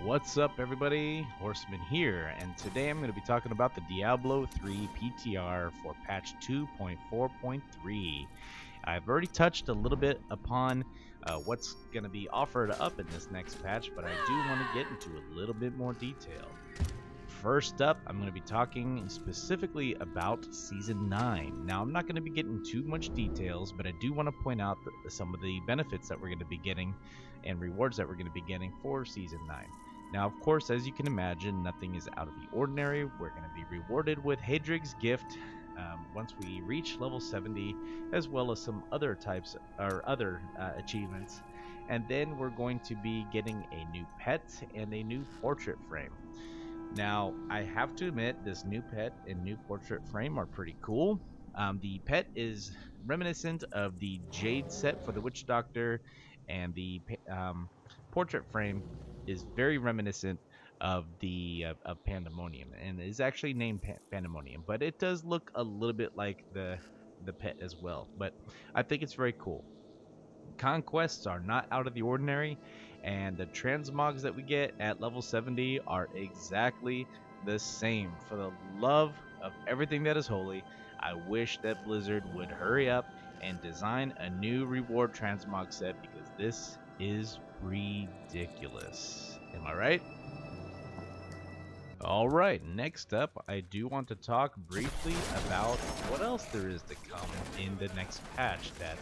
What's up, everybody? Horseman here, and today I'm going to be talking about the Diablo 3 PTR for patch 2.4.3. I've already touched a little bit upon what's going to be offered up in this next patch, but I do want to get into a little bit more detail. First up, I'm going to be talking specifically about Season 9. Now, I'm not going to be getting too much details, but I do want to point out some of the benefits that we're going to be getting and rewards that we're going to be getting for Season 9. Now, of course, as you can imagine, nothing is out of the ordinary. We're going to be rewarded with Hadrig's gift once we reach level 70, as well as some other types or other achievements. And then we're going to be getting a new pet and a new portrait frame. Now, I have to admit, this new pet and new portrait frame are pretty cool. The pet is reminiscent of the Jade set for the Witch Doctor, and the portrait frame is very reminiscent of the of Pandemonium, and is actually named Pandemonium, but it does look a little bit like the pet as well. But I think it's very cool. Conquests are not out of the ordinary, and the transmogs that we get at level 70 are exactly the same. For the love of everything that is holy, I wish that Blizzard would hurry up and design a new reward transmog set, because this is ridiculous. Am I right? Alright, next up, I do want to talk briefly about what else there is to come in the next patch that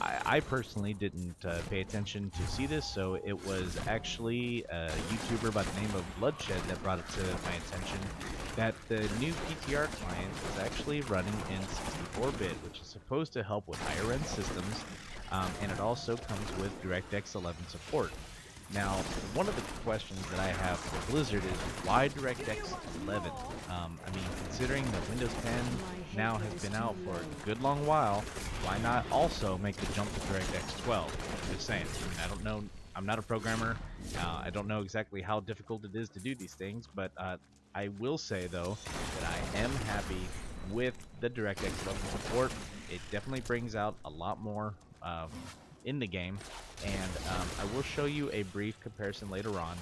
I personally didn't pay attention to see this, so it was actually a YouTuber by the name of Bloodshed that brought it to my attention that the new PTR client is actually running in 64-bit, which is supposed to help with higher end systems, and it also comes with DirectX 11 support. Now, one of the questions that I have for Blizzard is, why DirectX 11? I mean, considering that Windows 10 now has been out for a good long while, why not also make the jump to DirectX 12? I'm just saying. I mean, I don't know. I'm not a programmer. I don't know exactly how difficult it is to do these things, but I will say, though, that I am happy with the DirectX 11 support. It definitely brings out a lot more in the game, and I will show you a brief comparison later on,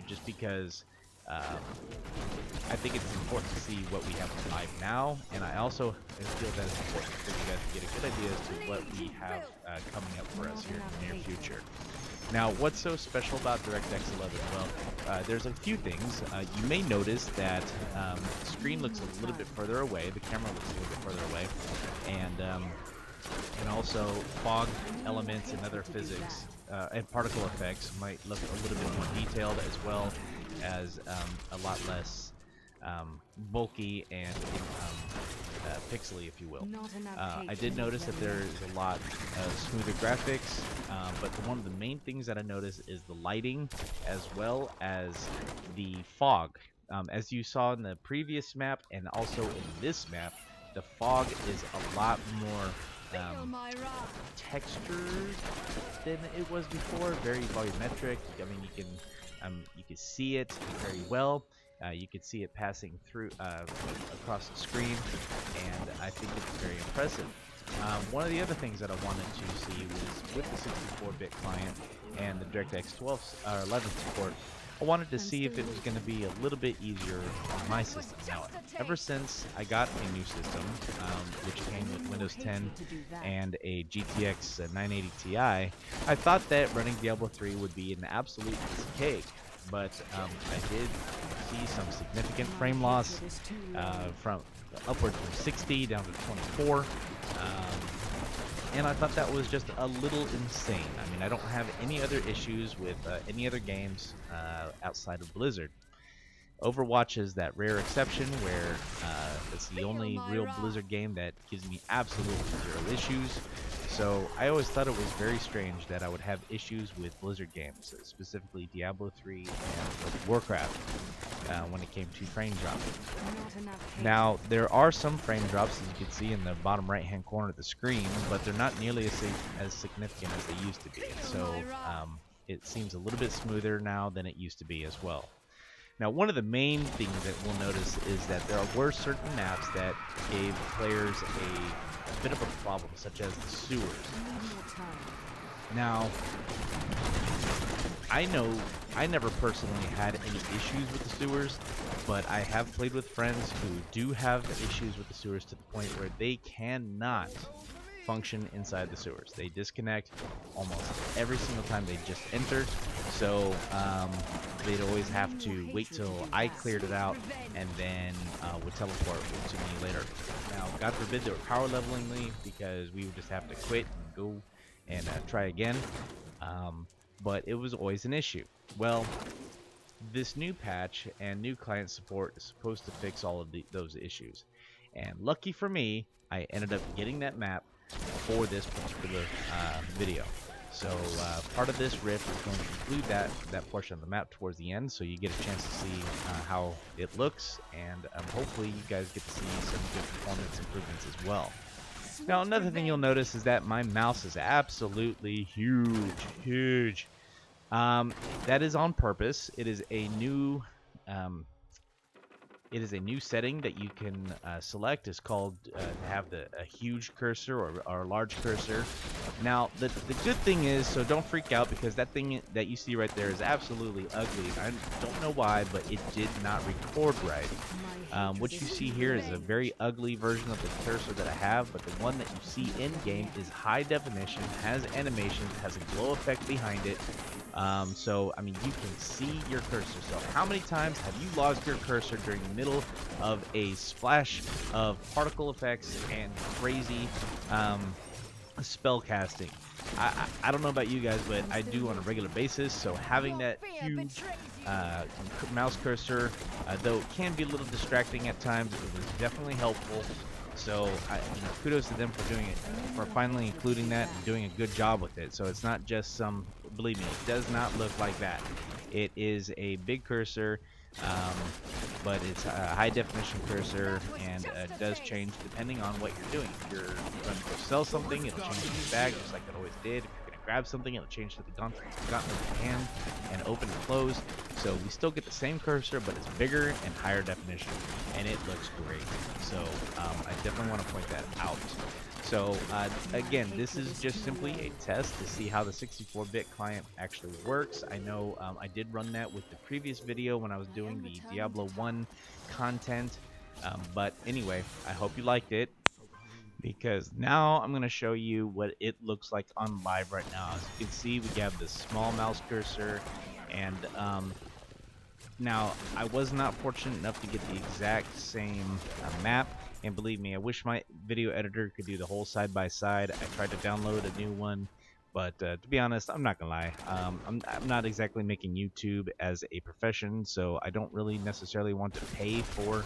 just because I think it's important to see what we have live now, and I also feel that it's important for you guys to get a good idea as to what we have coming up for us here in the near future. Now, what's so special about DirectX 11? Well, there's a few things. You may notice that the screen looks a little bit further away, the camera looks a little bit further away, and also fog elements and other physics and particle effects might look a little bit more detailed, as well as a lot less bulky and pixely, if you will. I did notice that there is a lot smoother graphics, but one of the main things that I noticed is the lighting, as well as the fog. As you saw in the previous map and also in this map, the fog is a lot more textured than it was before. Very volumetric. I mean, you can see it very well. You can see it passing through across the screen, and I think it's very impressive. One of the other things that I wanted to see was with the 64-bit client and the DirectX 12 or 11 support, I wanted to see if it was going to be a little bit easier on my system. Now, ever since I got a new system, which came with Windows 10 and a GTX 980 Ti, I thought that running Diablo 3 would be an absolute piece of cake. But I did see some significant frame loss from upwards from 60 down to 24. And I thought that was just a little insane. I mean, I don't have any other issues with any other games outside of Blizzard. Overwatch is that rare exception where it's the only real Blizzard game that gives me absolutely zero issues. So I always thought it was very strange that I would have issues with Blizzard games, specifically Diablo 3 and Warcraft, when it came to frame dropping. Now, there are some frame drops, as you can see in the bottom right-hand corner of the screen, but they're not nearly as significant as they used to be. So it seems a little bit smoother now than it used to be as well. Now, one of the main things that we'll notice is that there were certain maps that gave players a bit of a problem, such as the sewers. Now, I know I never personally had any issues with the sewers, but I have played with friends who do have issues with the sewers to the point where they cannot function inside the sewers. They disconnect almost every single time they just enter. So they'd always have to wait till I cleared it out and then would teleport to me later. Now, God forbid they were power leveling me, because we would just have to quit and go and try again. But it was always an issue. Well, this new patch and new client support is supposed to fix all of those issues. And lucky for me, I ended up getting that map for this particular video. So part of this rift is going to include that portion of the map towards the end, so you get a chance to see how it looks, and hopefully you guys get to see some good performance improvements as well. Now, another thing you'll notice is that my mouse is absolutely huge. That is on purpose. It is a new setting that you can select. It's called to have a huge cursor or a large cursor. Now, the good thing is, so don't freak out, because that thing that you see right there is absolutely ugly. I don't know why, but it did not record right. What you see here is a very ugly version of the cursor that I have, but the one that you see in game is high definition, has animations, has a glow effect behind it. So I mean, you can see your cursor. So how many times have you lost your cursor during the middle of a splash of particle effects and crazy spell casting? I don't know about you guys, but I do on a regular basis. So having that huge mouse cursor, though it can be a little distracting at times, it was definitely helpful. So kudos to them for doing it, for finally including that and doing a good job with it. So it's not just some, believe me, it does not look like that. It is a big cursor, but it's a high definition cursor, and it does change depending on what you're doing. If you're going to go sell something, it'll change to the bag just like it always did. If you're going to grab something, it'll change to the gauntlet of the hand and open and close. So we still get the same cursor, but it's bigger and higher definition, and it looks great. So I definitely want to point that out. So again, this is just simply a test to see how the 64-bit client actually works. I know I did run that with the previous video when I was doing the Diablo 1 content, but anyway, I hope you liked it, because now I'm going to show you what it looks like on live right now. As you can see, we have this small mouse cursor, and now I was not fortunate enough to get the exact same map, and believe me, I wish my video editor could do the whole side-by-side. I tried to download a new one, but to be honest, I'm not gonna lie, I'm not exactly making YouTube as a profession, so I don't really necessarily want to pay for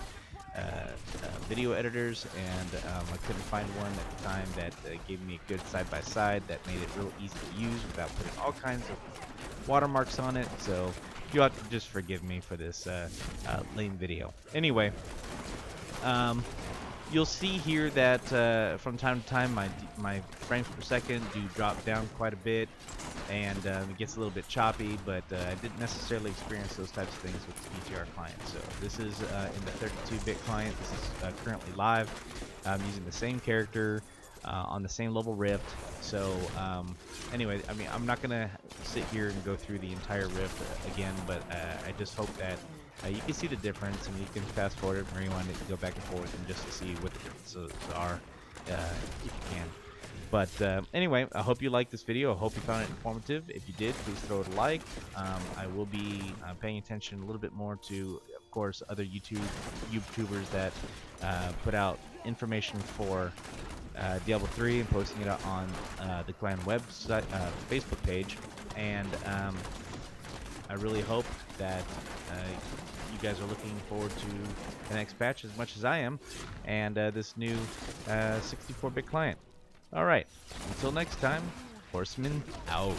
video editors, and I couldn't find one at the time that gave me a good side-by-side that made it real easy to use without putting all kinds of watermarks on it. So you have to just forgive me for this lame video. Anyway, you'll see here that from time to time my frames per second do drop down quite a bit, and it gets a little bit choppy, but I didn't necessarily experience those types of things with the PTR client. So this is in the 32-bit client. This is currently live. I'm using the same character on the same level rift. So anyway, I mean, I'm not gonna sit here and go through the entire rift again, but I just hope that you can see the difference, and you can fast forward it, rewind it, and go back and forth, and just to see what the differences are if you can. But anyway, I hope you liked this video. I hope you found it informative. If you did, please throw it a like. I will be paying attention a little bit more to, of course, other YouTubers that put out information for Diablo 3 and posting it on the clan website, Facebook page. And I really hope that you guys are looking forward to the next patch as much as I am, and this new 64-bit client. Alright, until next time, Horseman out.